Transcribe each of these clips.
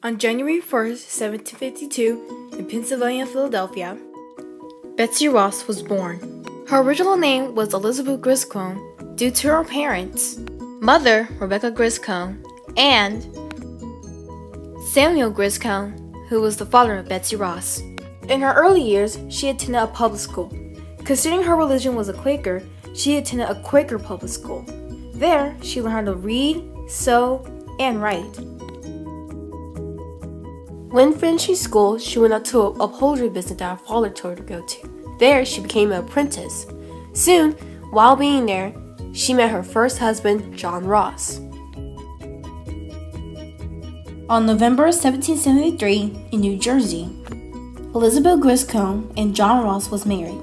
On January 1st, 1752, in Pennsylvania, Philadelphia, Betsy Ross was born. Her original name was Elizabeth Griscombe due to her parents, mother Rebecca Griscombe, and Samuel Griscombe, who was the father of Betsy Ross. In her early years, she attended a public school. Considering her religion was a Quaker, she attended a Quaker public school. There, she learned how to read, sew, and write. When finishing school, she went out to an upholstery business that her father told her to go to. There, she became an apprentice. Soon, while being there, she met her first husband, John Ross. On November 1773, in New Jersey, Elizabeth Griscombe and John Ross was married.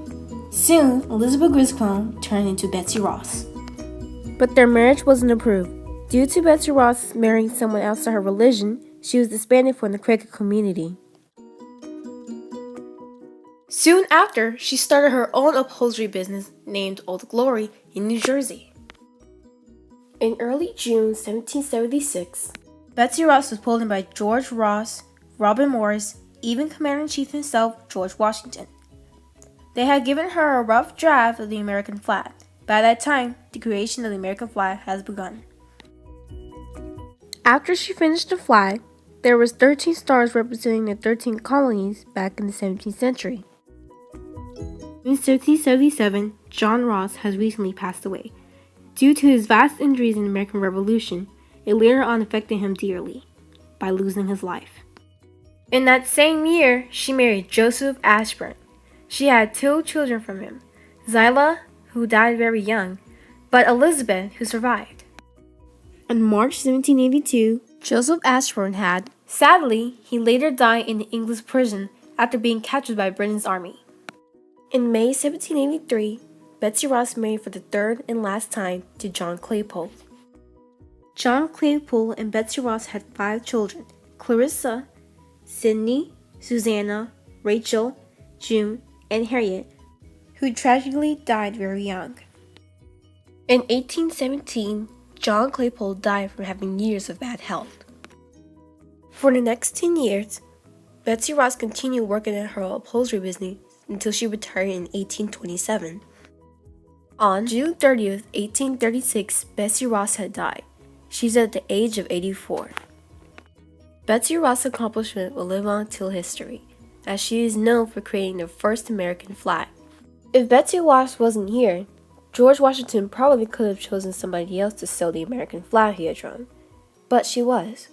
Soon, Elizabeth Griscombe turned into Betsy Ross. But their marriage wasn't approved. Due to Betsy Ross marrying someone outside her religion, she was disbanded from the Quaker community. Soon after, she started her own upholstery business named Old Glory in New Jersey. In early June 1776, Betsy Ross was pulled in by George Ross, Robert Morris, even Commander-in-Chief himself, George Washington. They had given her a rough draft of the American flag. By that time, the creation of the American flag has begun. After she finished the flag, there was 13 stars representing the 13 colonies back in the 17th century. In 1777, John Ross has recently passed away. Due to his vast injuries in the American Revolution, it later on affected him dearly by losing his life. In that same year, she married Joseph Ashburn. She had 2 children from him, Zillah, who died very young, but Elizabeth, who survived. In March 1782, Joseph Ashburn had, sadly, he later died in the English prison after being captured by Britain's army. In May 1783, Betsy Ross married for the third and last time to John Claypole. John Claypole and Betsy Ross had 5 children, Clarissa, Sydney, Susanna, Rachel, June, and Harriet, who tragically died very young. In 1817, John Claypole died from having years of bad health. For the next 10 years, Betsy Ross continued working at her upholstery business until she retired in 1827. On June 30th, 1836, Betsy Ross had died. She's at the age of 84. Betsy Ross' accomplishment will live on till history, as she is known for creating the first American flag. If Betsy Ross wasn't here, George Washington probably could have chosen somebody else to sew the American flag he had drawn, but she was.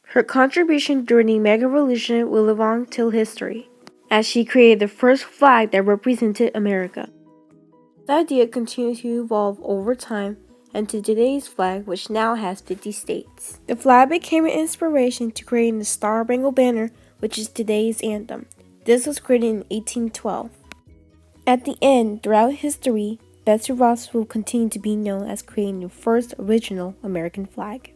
Her contribution during the American Revolution will live on till history, as she created the first flag that represented America. The idea continued to evolve over time and to today's flag, which now has 50 states. The flag became an inspiration to creating the Star-Spangled Banner, which is today's anthem. This was created in 1812. At the end, throughout history, Betsy Ross will continue to be known as creating the first original American flag.